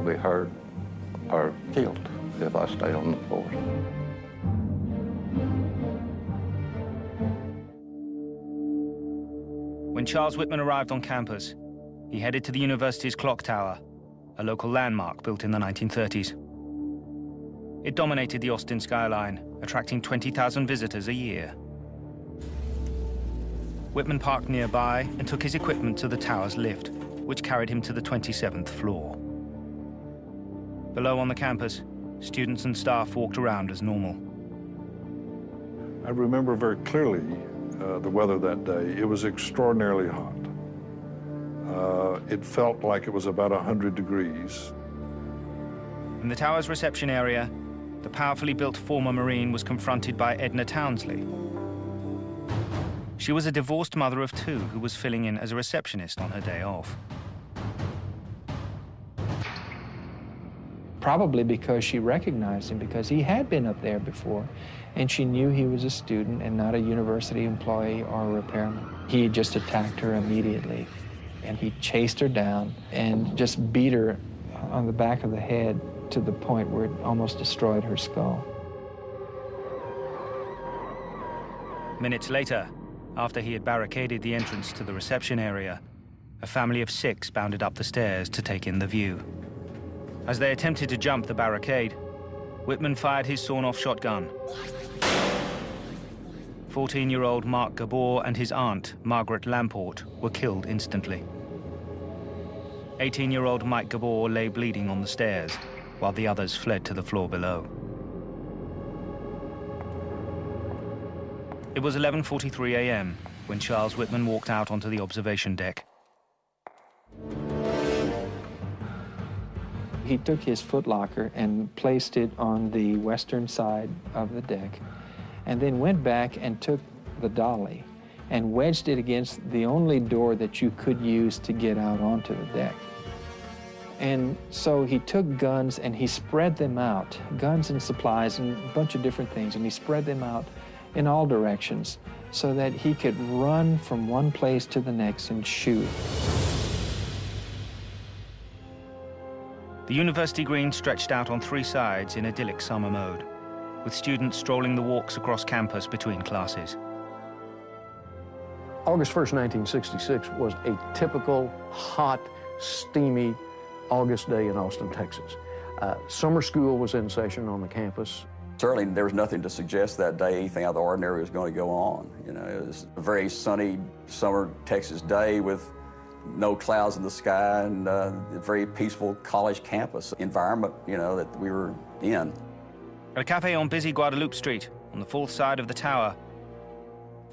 going to be hurt or killed if I stay on the force. When Charles Whitman arrived on campus, he headed to the university's clock tower, a local landmark built in the 1930s. It dominated the Austin skyline, attracting 20,000 visitors a year. Whitman parked nearby and took his equipment to the tower's lift, which carried him to the 27th floor. Below on the campus, students and staff walked around as normal. I remember very clearly the weather that day. It was extraordinarily hot. It felt like it was about 100 degrees. In the tower's reception area, the powerfully built former Marine was confronted by Edna Townsley. She was a divorced mother of two who was filling in as a receptionist on her day off. Probably because she recognized him, because he had been up there before, and she knew he was a student and not a university employee or a repairman. He just attacked her immediately, and he chased her down and just beat her on the back of the head to the point where it almost destroyed her skull. Minutes later, after he had barricaded the entrance to the reception area, a family of 6 bounded up the stairs to take in the view. As they attempted to jump the barricade, Whitman fired his sawn-off shotgun. 14-year-old Mark Gabor and his aunt, Margaret Lamport, were killed instantly. 18-year-old Mike Gabor lay bleeding on the stairs, while the others fled to the floor below. It was 11:43 a.m. when Charles Whitman walked out onto the observation deck. He took his footlocker and placed it on the western side of the deck, and then went back and took the dolly and wedged it against the only door that you could use to get out onto the deck. And so he took guns and he spread them out, guns and supplies and a bunch of different things, and he spread them out in all directions so that he could run from one place to the next and shoot. The university green stretched out on 3 sides in idyllic summer mode, with students strolling the walks across campus between classes. August 1st, 1966 was a typical, hot, steamy August day in Austin, Texas. Summer school was in session on the campus. Certainly there was nothing to suggest that day anything out of the ordinary was going to go on. You know, it was a very sunny summer Texas day with no clouds in the sky and a very peaceful college campus environment, you know, that we were in. At a cafe on busy Guadalupe Street, on the 4th side of the tower,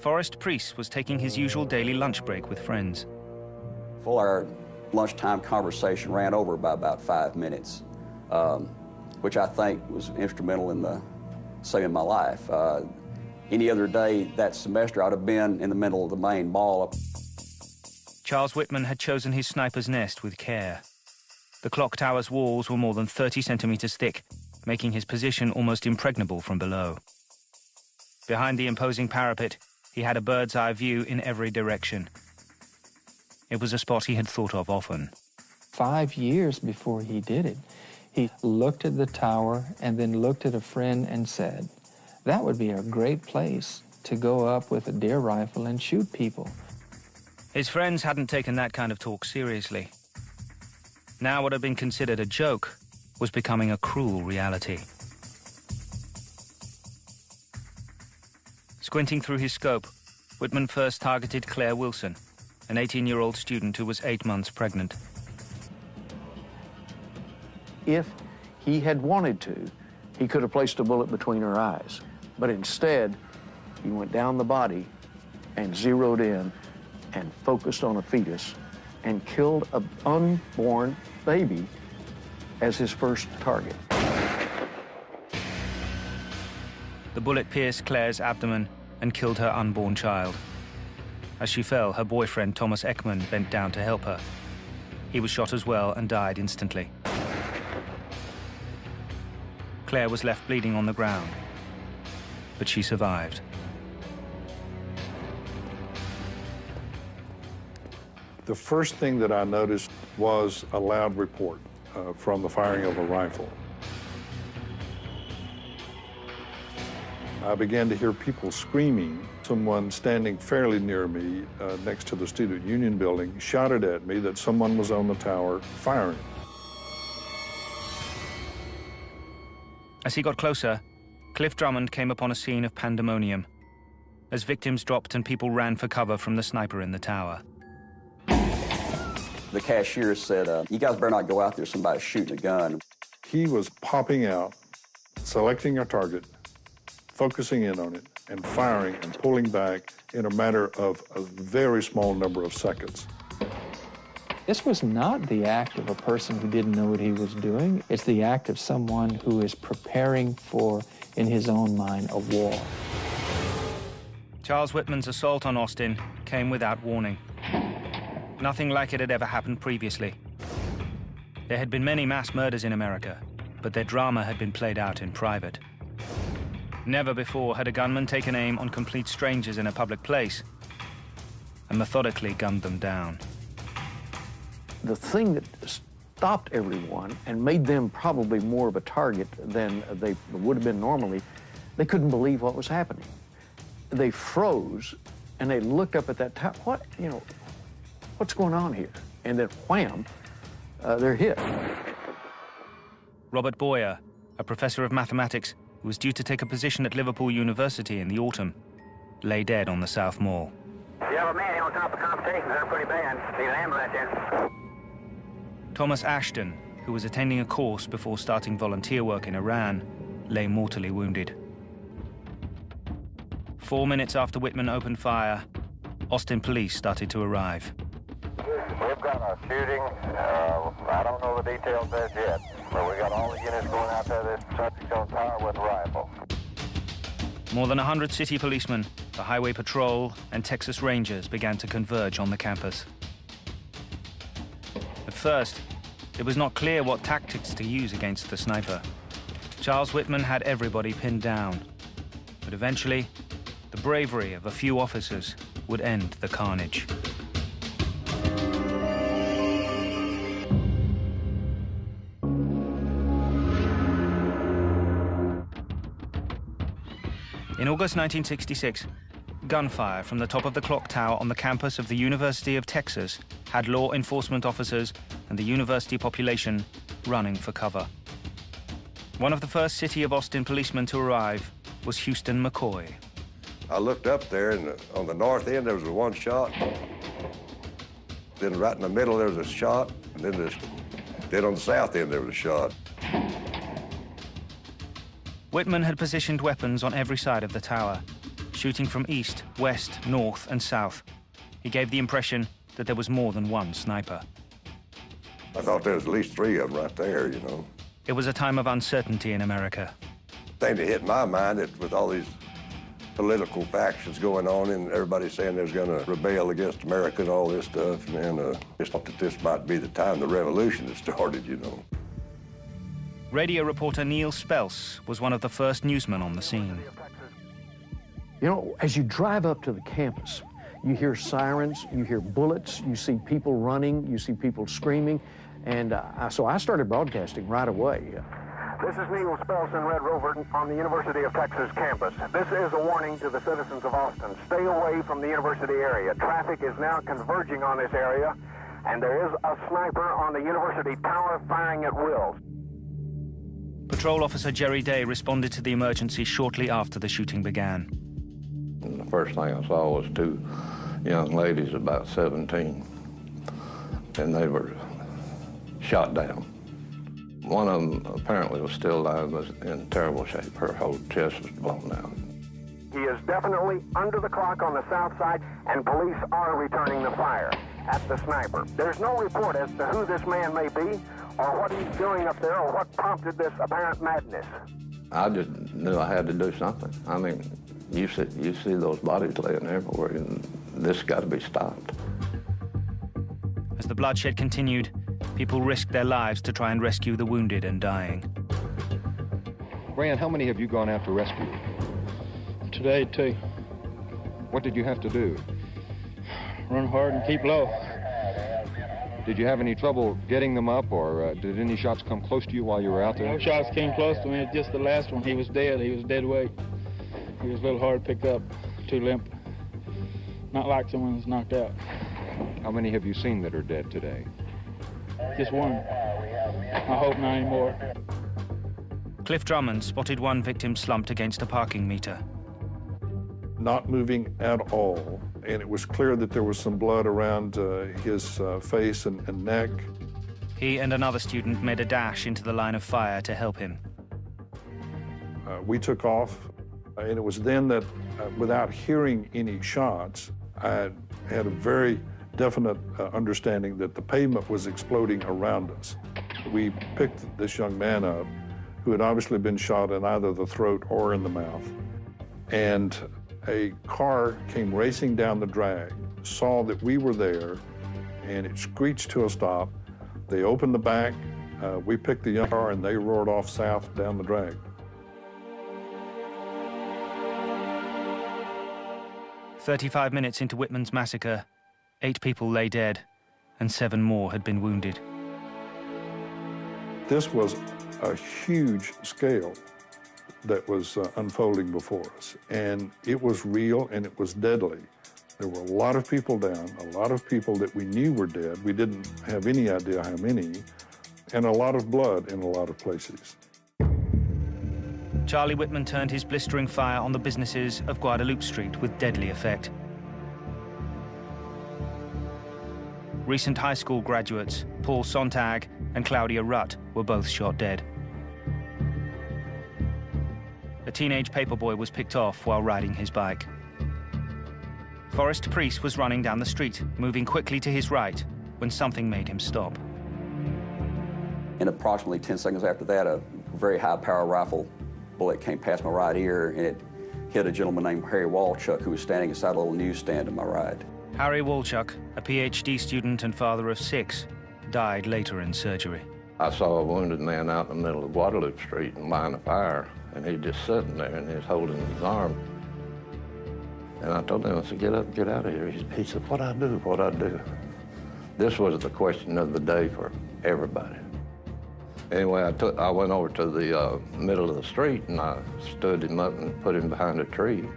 Forrest Priest was taking his usual daily lunch break with friends. Well, our lunchtime conversation ran over by about 5 minutes, which I think was instrumental in saving my life. Any other day that semester, I'd have been in the middle of the main mall. Charles Whitman had chosen his sniper's nest with care. The clock tower's walls were more than 30 centimeters thick, making his position almost impregnable from below. Behind the imposing parapet, he had a bird's-eye view in every direction. It was a spot he had thought of often. 5 years before he did it, he looked at the tower and then looked at a friend and said, "That would be a great place to go up with a deer rifle and shoot people." His friends hadn't taken that kind of talk seriously. Now what had been considered a joke was becoming a cruel reality. Squinting through his scope, Whitman first targeted Claire Wilson, an 18-year-old student who was 8 months pregnant. If he had wanted to, he could have placed a bullet between her eyes. But instead, he went down the body and zeroed in and focused on a fetus and killed an unborn baby as his first target. The bullet pierced Claire's abdomen and killed her unborn child. As she fell, her boyfriend, Thomas Ekman, bent down to help her. He was shot as well and died instantly. Claire was left bleeding on the ground, but she survived. The first thing that I noticed was a loud report. from the firing of a rifle. I began to hear people screaming. Someone standing fairly near me next to the Student Union building shouted at me that someone was on the tower firing. As he got closer, Cliff Drummond came upon a scene of pandemonium as victims dropped and people ran for cover from the sniper in the tower. The cashier said, you guys better not go out there, somebody's shooting a gun. He was popping out, selecting a target, focusing in on it, and firing and pulling back in a matter of a very small number of seconds. This was not the act of a person who didn't know what he was doing. It's the act of someone who is preparing for, in his own mind, a war. Charles Whitman's assault on Austin came without warning. Nothing like it had ever happened previously. There had been many mass murders in America, but their drama had been played out in private. Never before had a gunman taken aim on complete strangers in a public place and methodically gunned them down. The thing that stopped everyone and made them probably more of a target than they would have been normally, they couldn't believe what was happening. They froze and they looked up at that tower. What's going on here? And then wham, they're hit. Robert Boyer, a professor of mathematics who was due to take a position at Liverpool University in the autumn, lay dead on the South Mall. You have a man on top of complications that are pretty bad. Need an ambulance here. Thomas Ashton, who was attending a course before starting volunteer work in Iran, lay mortally wounded. 4 minutes after Whitman opened fire, Austin police started to arrive. We've got a shooting. I don't know the details as yet, but we got all the units going out there. This subject on tower with a rifle. More than 100 city policemen, the Highway Patrol, and Texas Rangers began to converge on the campus. At first, it was not clear what tactics to use against the sniper. Charles Whitman had everybody pinned down, but eventually, the bravery of a few officers would end the carnage. In August 1966, gunfire from the top of the clock tower on the campus of the University of Texas had law enforcement officers and the university population running for cover. One of the first City of Austin policemen to arrive was Houston McCoy. I looked up there, and on the north end there was one shot. Then right in the middle there was a shot, and then on the south end there was a shot. Whitman had positioned weapons on every side of the tower, shooting from east, west, north, and south. He gave the impression that there was more than one sniper. I thought there was at least 3 of them right there, you know. It was a time of uncertainty in America. The thing that hit my mind that with all these political factions going on and everybody saying there's going to rebel against America and all this stuff, and just thought that this might be the time the revolution had started, you know. Radio reporter Neil Spelse was one of the first newsmen on the scene. You know, as you drive up to the campus, you hear sirens, you hear bullets, you see people running, you see people screaming, and so I started broadcasting right away. This is Neil Spelson, Red Rover, on the University of Texas campus. This is a warning to the citizens of Austin. Stay away from the university area. Traffic is now converging on this area, and there is a sniper on the university tower firing at will. Patrol Officer Jerry Day responded to the emergency shortly after the shooting began. And the first thing I saw was 2 young ladies about 17, and they were shot down. One of them apparently was still alive, was in terrible shape. Her whole chest was blown out. He is definitely under the clock on the south side, and police are returning the fire at the sniper. There's no report as to who this man may be, or what he's doing up there, or what prompted this apparent madness. I just knew I had to do something. I mean, you see those bodies laying everywhere, and this got to be stopped. As the bloodshed continued, people risked their lives to try and rescue the wounded and dying. Grant, how many have you gone out to rescue? Today, 2. What did you have to do? Run hard and keep low. Did you have any trouble getting them up, or did any shots come close to you while you were out there? No shots came close to me. Just the last one. He was dead. He was dead weight. He was a little hard to pick up, too limp. Not like someone who's knocked out. How many have you seen that are dead today? Just one. I hope not anymore. Cliff Drummond spotted one victim slumped against a parking meter. Not moving at all, and it was clear that there was some blood around his face and neck. He and another student made a dash into the line of fire to help him. We took off, and it was then that, without hearing any shots, I had a very definite understanding that the pavement was exploding around us. We picked this young man up, who had obviously been shot in either the throat or in the mouth, and a car came racing down the drag, saw that we were there, and it screeched to a stop. They opened the back, we picked the young car, and they roared off south down the drag. "35 minutes into Whitman's massacre, 8 people lay dead, and 7 more had been wounded. This was a huge scale that was unfolding before us, and it was real and it was deadly. There were a lot of people down, a lot of people that we knew were dead. We didn't have any idea how many, and a lot of blood in a lot of places. Charlie Whitman turned his blistering fire on the businesses of Guadalupe Street with deadly effect. Recent high school graduates, Paul Sontag and Claudia Rutt, were both shot dead. A teenage paperboy was picked off while riding his bike. Forrest Priest was running down the street, moving quickly to his right, when something made him stop. And approximately 10 seconds after that, a very high-power rifle bullet came past my right ear, and it hit a gentleman named Harry Walchuk, who was standing inside a little newsstand to my right. Harry Walchuk, a PhD student and father of 6, died later in surgery. I saw a wounded man out in the middle of Guadalupe Street in line of fire, and he's just sitting there, and he's holding his arm. And I told him, I said, get up, get out of here. He said, what I do, what I do? This was the question of the day for everybody. Anyway, I went over to the middle of the street, and I stood him up and put him behind a tree.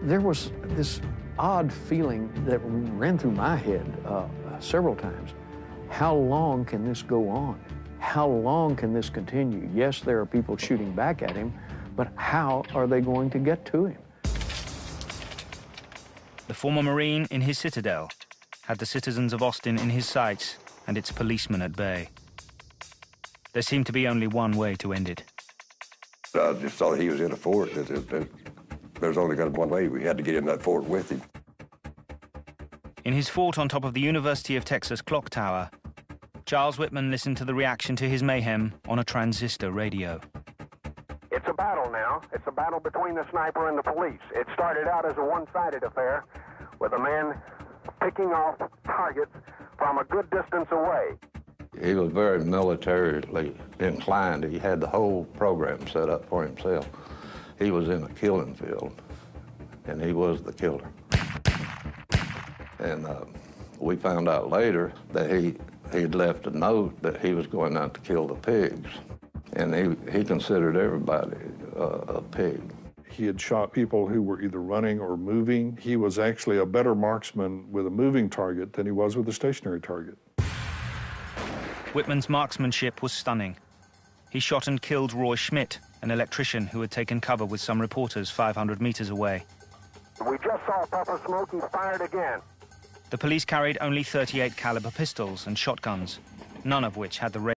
There was this odd feeling that ran through my head several times. How long can this go on? How long can this continue? Yes, there are people shooting back at him, but how are they going to get to him? The former Marine in his citadel had the citizens of Austin in his sights and its policemen at bay. There seemed to be only one way to end it. I just saw that he was in a fort. There was only going to be one way. We had to get in that fort with him. In his fort on top of the University of Texas clock tower, Charles Whitman listened to the reaction to his mayhem on a transistor radio. It's a battle now. It's a battle between the sniper and the police. It started out as a one-sided affair with a man picking off targets from a good distance away. He was very militarily inclined. He had the whole program set up for himself. He was in a killing field, and he was the killer. And we found out later that he'd left a note that he was going out to kill the pigs. And he considered everybody a pig. He had shot people who were either running or moving. He was actually a better marksman with a moving target than he was with a stationary target. Whitman's marksmanship was stunning. He shot and killed Roy Schmidt, an electrician who had taken cover with some reporters 500 meters away. We just saw pepper smoke. He fired again. The police carried only .38 caliber pistols and shotguns, none of which had the